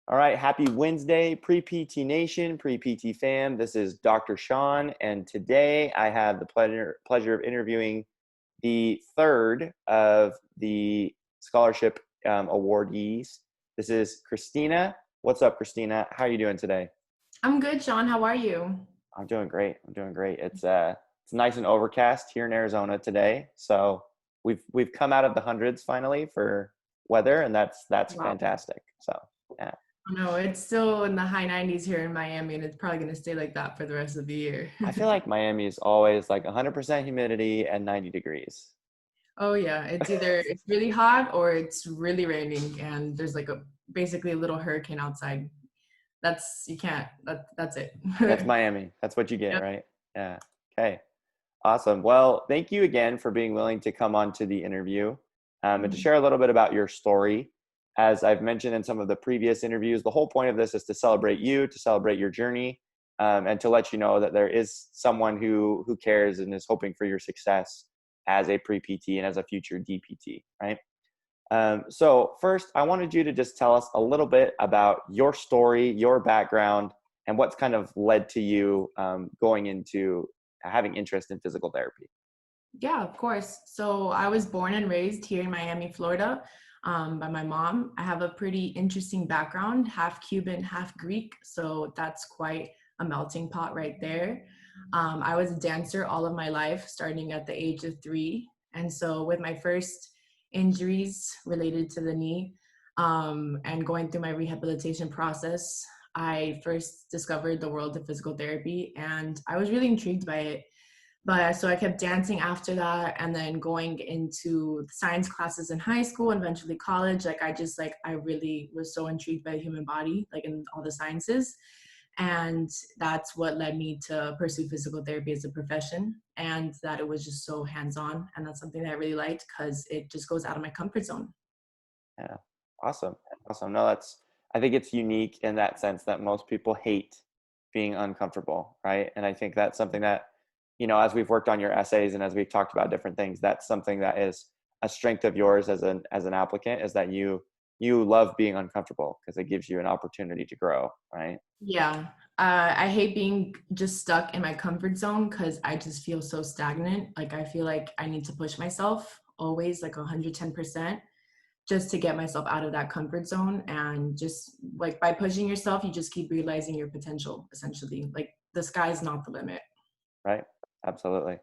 All right, happy Wednesday, pre-PT Nation, pre-PT fam. This is Dr. Sean, and today I have the pleasure of interviewing the third of the scholarship awardees. This is Cristina. What's up, Cristina? How are you doing today? I'm good, Sean. How are you? I'm doing great. I'm doing great. It's nice and overcast here in Arizona today, so we've come out of the hundreds finally for weather, and that's Wow. fantastic. So yeah. No, it's still in the high 90s here in Miami, and it's probably going to stay like that for the rest of the year. I feel like Miami is always like 100% humidity and 90 degrees. Oh yeah, it's really hot or it's really raining, and there's like a basically a little hurricane outside. That's you can't. That's it. That's Miami. That's what you get, Yep. right? Yeah. Okay. Awesome. Well, thank you again for being willing to come on to the interview and to Mhm. share a little bit about your story. As I've mentioned in some of the previous interviews, the whole point of this is to celebrate you, to celebrate your journey, and to let you know that there is someone who cares and is hoping for your success as a pre-PT and as a future DPT, right? So first, I wanted you to just tell us a little bit about your story, your background, and what's kind of led to you going into having interest in physical therapy. Yeah, of course. So I was born and raised here in Miami, Florida, by my mom. I have a pretty interesting background, half Cuban, half Greek. So that's quite a melting pot right there. I was a dancer all of my life, starting at the age of 3. And so with my first injuries related to the knee and going through my rehabilitation process, I first discovered the world of physical therapy and I was really intrigued by it. But so I kept dancing after that and then going into science classes in high school and eventually college. I really was so intrigued by the human body, like in all the sciences. And that's what led me to pursue physical therapy as a profession, and that it was just so hands-on. And that's something that I really liked because it just goes out of my comfort zone. Yeah. Awesome. Awesome. No, I think it's unique in that sense that most people hate being uncomfortable, right? And I think that's something that, as we've worked on your essays and as we've talked about different things, that's something that is a strength of yours as an applicant is that you love being uncomfortable because it gives you an opportunity to grow, right? Yeah. I hate being just stuck in my comfort zone because I just feel so stagnant. Like I feel like I need to push myself always like 110% just to get myself out of that comfort zone. And just like by pushing yourself, you just keep realizing your potential essentially. Like the sky's not the limit. Right. Absolutely.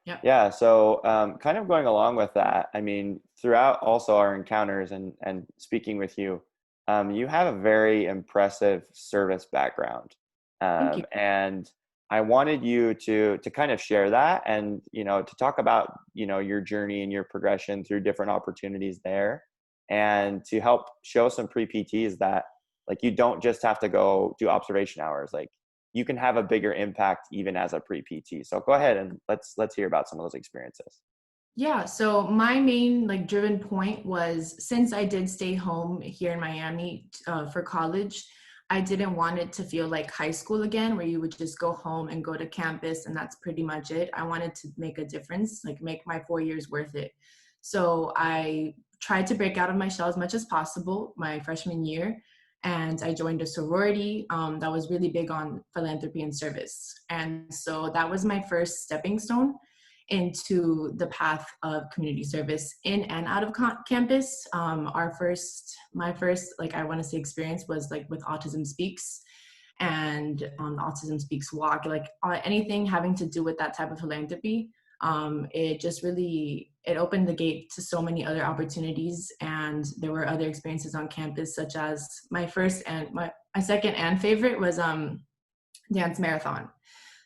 Yeah. Yeah. So, kind of going along with that, I mean, throughout also our encounters and speaking with you, you have a very impressive service background, Thank you. and I wanted you to kind of share that, and to talk about your journey and your progression through different opportunities there, and to help show some pre PTs that like you don't just have to go do observation hours, like you can have a bigger impact even as a pre-PT. So go ahead and let's hear about some of those experiences. Yeah, so my main like driven point was since I did stay home here in Miami for college, I didn't want it to feel like high school again, where you would just go home and go to campus and that's pretty much it. I wanted to make a difference, like make my 4 years worth it. So I tried to break out of my shell as much as possible my freshman year, and I joined a sorority that was really big on philanthropy and service. And so that was my first stepping stone into the path of community service in and out of campus. My first, like I want to say, experience was like with Autism Speaks and Autism Speaks Walk, like anything having to do with that type of philanthropy. It just really it opened the gate to so many other opportunities, and there were other experiences on campus, such as my second and favorite was dance marathon.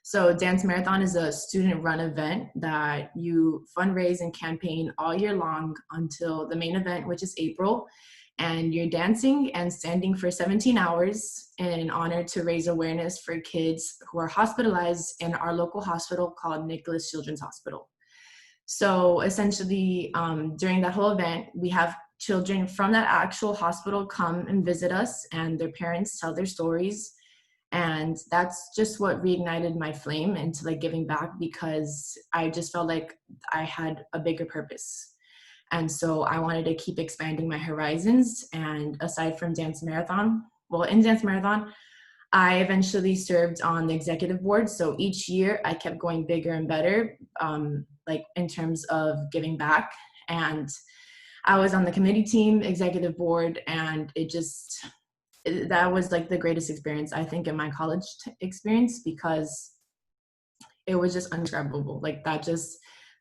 So Dance Marathon is a student-run event that you fundraise and campaign all year long until the main event, which is April. And you're dancing and standing for 17 hours in honor to raise awareness for kids who are hospitalized in our local hospital called Nicholas Children's Hospital. So essentially, during that whole event, we have children from that actual hospital come and visit us, and their parents tell their stories, and that's just what reignited my flame into like giving back, because I just felt like I had a bigger purpose. And so I wanted to keep expanding my horizons. And aside from Dance Marathon, well, in Dance Marathon, I eventually served on the executive board. So each year I kept going bigger and better, like in terms of giving back. And I was on the committee team, executive board, and that was like the greatest experience, I think, in my college experience, because it was just undescribable. Like that just,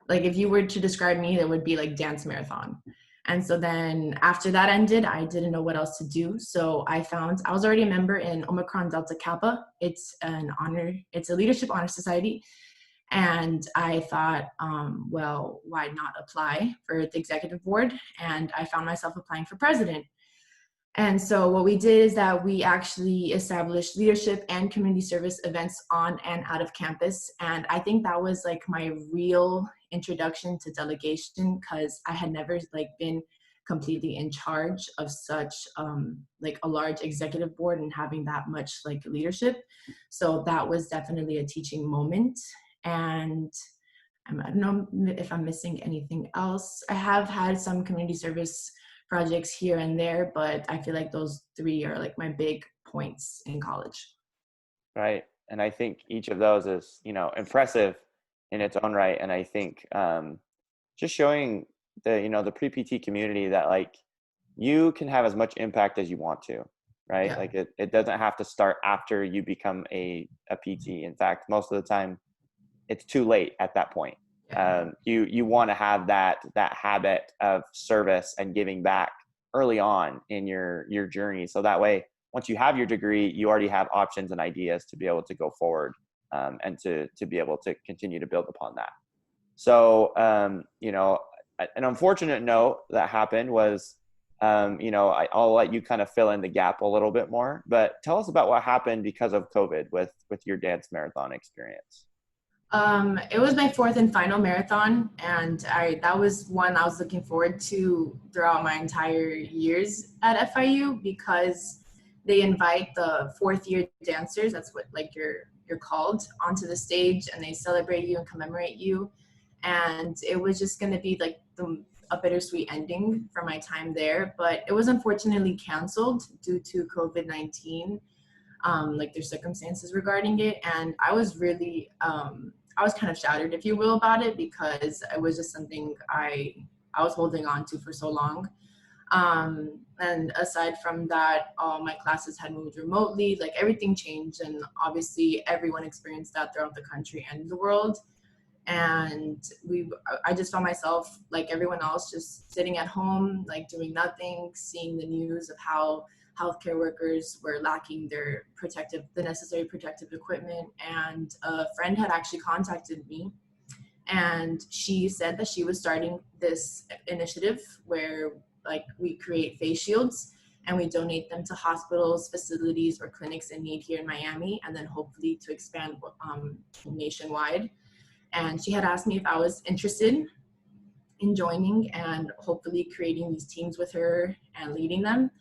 like if you were to describe me, that would be like Dance Marathon. And so then after that ended, I didn't know what else to do. So I was already a member in Omicron Delta Kappa. It's a leadership honor society. And I thought, well, why not apply for the executive board? And I found myself applying for president. And so what we did is that we actually established leadership and community service events on and out of campus. And I think that was like my real introduction to delegation, because I had never like been completely in charge of such like a large executive board and having that much like leadership. So that was definitely a teaching moment. And I don't know if I'm missing anything else. I have had some community service projects here and there, but I feel like those three are like my big points in college. Right. And I think each of those is, impressive in its own right. And I think just showing the pre-PT community that like you can have as much impact as you want to, right? Yeah. Like it doesn't have to start after you become a PT. In fact, most of the time it's too late at that point. Yeah. You want to have that habit of service and giving back early on in your journey, so that way once you have your degree, you already have options and ideas to be able to go forward, and to be able to continue to build upon that. So an unfortunate note that happened was, I'll let you kind of fill in the gap a little bit more, but tell us about what happened because of COVID with your dance marathon experience. It was my fourth and final marathon, and that was one I was looking forward to throughout my entire years at FIU, because they invite the fourth year dancers, that's what like you're called, onto the stage, and they celebrate you and commemorate you. And it was just going to be like a bittersweet ending for my time there, but it was unfortunately canceled due to COVID-19, like their circumstances regarding it. And I was really, I was kind of shattered, if you will, about it, because it was just something I was holding on to for so long. And aside from that, all my classes had moved remotely, like everything changed. And obviously everyone experienced that throughout the country and the world. And I just found myself like everyone else, just sitting at home, like doing nothing, seeing the news of how healthcare workers were lacking the necessary protective equipment. And a friend had actually contacted me, and she said that she was starting this initiative where like we create face shields and we donate them to hospitals, facilities, or clinics in need here in Miami, and then hopefully to expand nationwide. And she had asked me if I was interested in joining and hopefully creating these teams with her and leading them.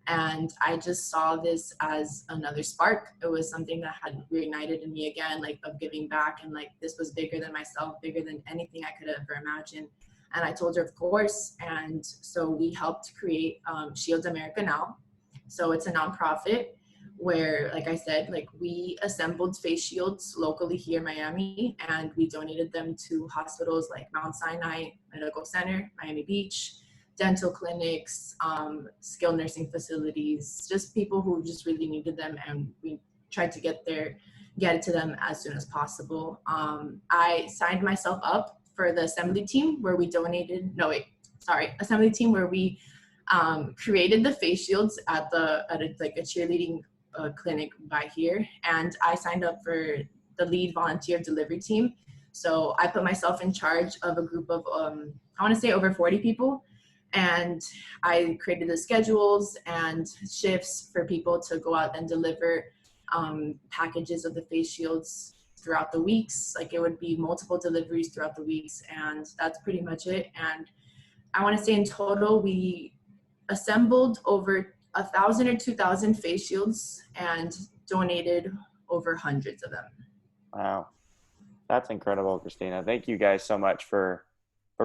And I just saw this as another spark. It was something that had reignited in me again, like of giving back. And like this was bigger than myself, bigger than anything I could ever imagine. And I told her, of course. And so we helped create Shields America Now. So it's a nonprofit where, like I said, like we assembled face shields locally here in Miami, and we donated them to hospitals like Mount Sinai Medical Center, Miami Beach, dental clinics, skilled nursing facilities, just people who just really needed them. And we tried to get it to them as soon as possible. I signed myself up for the assembly team where we assembly team where we created the face shields at a cheerleading clinic by here. And I signed up for the lead volunteer delivery team. So I put myself in charge of a group of, I want to say over 40 people. And I created the schedules and shifts for people to go out and deliver packages of the face shields throughout the weeks. Like it would be multiple deliveries throughout the weeks, and that's pretty much it. And I want to say in total, we assembled over 1,000 or 2,000 face shields and donated over hundreds of them. Wow. That's incredible, Cristina. Thank you guys so much for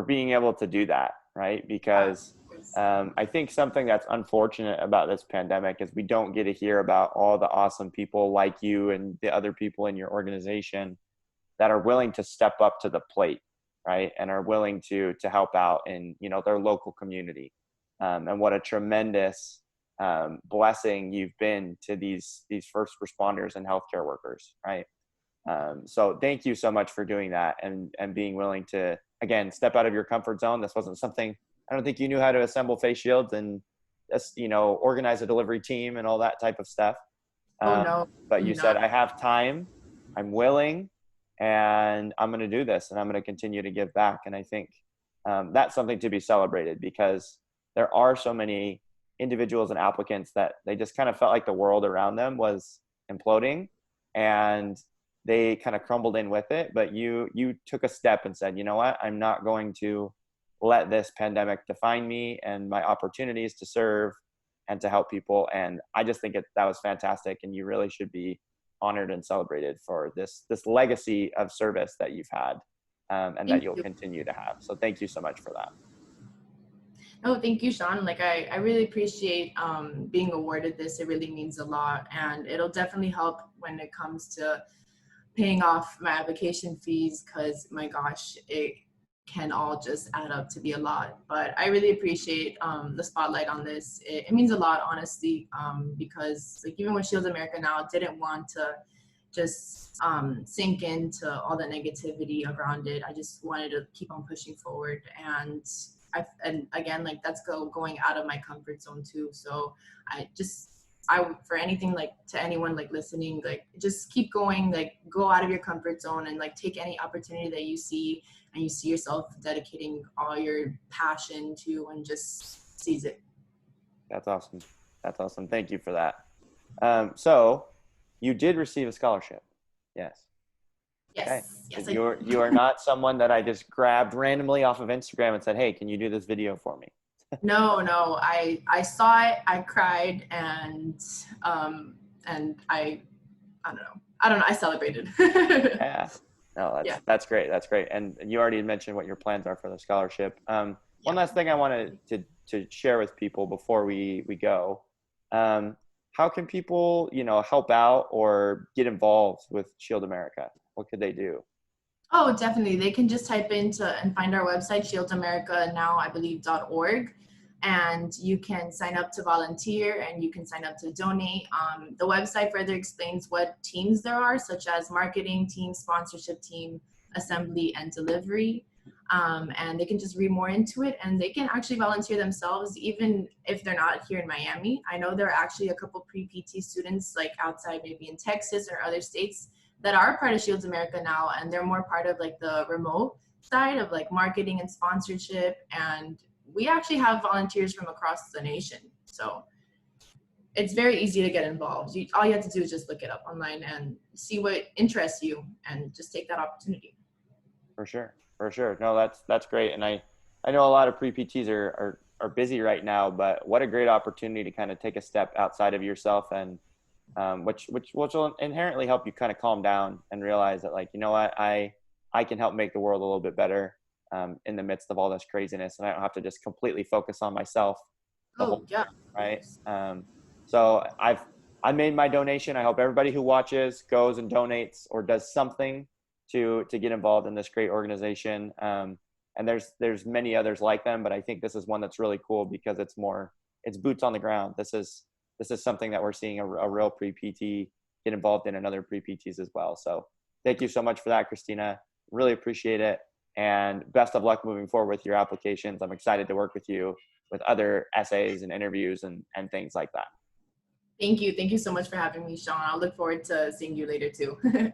being able to do that, right? Because I think something that's unfortunate about this pandemic is we don't get to hear about all the awesome people like you and the other people in your organization that are willing to step up to the plate, right? And are willing to help out in, you know, their local community. And what a tremendous blessing you've been to these first responders and healthcare workers, right? So thank you so much for doing that and being willing to, again, step out of your comfort zone. This wasn't something, I don't think you knew how to assemble face shields and just, you know, organize a delivery team and all that type of stuff. Oh Um, no, but you said, not. I have time, I'm willing, and I'm going to do this and I'm going to continue to give back. And I think that's something to be celebrated because there are so many individuals and applicants that they just kind of felt like the world around them was imploding and they kind of crumbled in with it. But you took a step and said, you know what, I'm not going to let this pandemic define me and my opportunities to serve and to help people. And I just think that was fantastic. And you really should be honored and celebrated for this legacy of service that you've had and that Thank you'll you. continue to have. So thank you so much for that. No, thank you, Sean. Like I really appreciate being awarded this. It really means a lot, and it'll definitely help when it comes to paying off my application fees. Because my gosh, it can all just add up to be a lot. But I really appreciate the spotlight on this. It means a lot, honestly, because like even with Shields America now, didn't want to just sink into all the negativity around it. I just wanted to keep on pushing forward, and again, like that's going out of my comfort zone too. So for anything, like to anyone like listening, like just keep going, like go out of your comfort zone and like take any opportunity that you see and you see yourself dedicating all your passion to, and just seize it. That's awesome. That's awesome. Thank you for that. So you did receive a scholarship. Yes. Okay. Yes, You are not someone that I just grabbed randomly off of Instagram and said, "Hey, can you do this video for me?" no, I saw it, I cried, and I don't know, I celebrated. Yeah. No, Yeah. that's great. That's great. And you already mentioned what your plans are for the scholarship. One last thing I wanted to share with people before we go. How can people, you know, help out or get involved with Shield America? What could they do? Oh, definitely. They can just type into and find our website, shieldamericanow, I believe.org, and you can sign up to volunteer and you can sign up to donate. The website further explains what teams there are, such as marketing team, sponsorship team, assembly, and delivery. And they can just read more into it, and they can actually volunteer themselves, even if they're not here in Miami. I know there are actually a couple pre-PT students like outside, maybe in Texas or other states, that are part of Shields America now, and they're more part of like the remote side of like marketing and sponsorship. And we actually have volunteers from across the nation. So it's very easy to get involved. All you have to do is just look it up online and see what interests you and just take that opportunity. For sure. For sure. No, that's great. And I know a lot of pre-PTs are busy right now, but what a great opportunity to kind of take a step outside of yourself and which will inherently help you kind of calm down and realize that, like, you know what, I can help make the world a little bit better in the midst of all this craziness, and I don't have to just completely focus on myself the whole Yeah. time, right? So I made my donation. I hope everybody who watches goes and donates or does something to get involved in this great organization. And there's many others like them, but I think this is one that's really cool because it's boots on the ground. This is something that we're seeing a real pre-PT get involved in, and other pre-PTs as well. So thank you so much for that, Cristina. Really appreciate it. And best of luck moving forward with your applications. I'm excited to work with you with other essays and interviews and things like that. Thank you. Thank you so much for having me, Sean. I'll look forward to seeing you later too.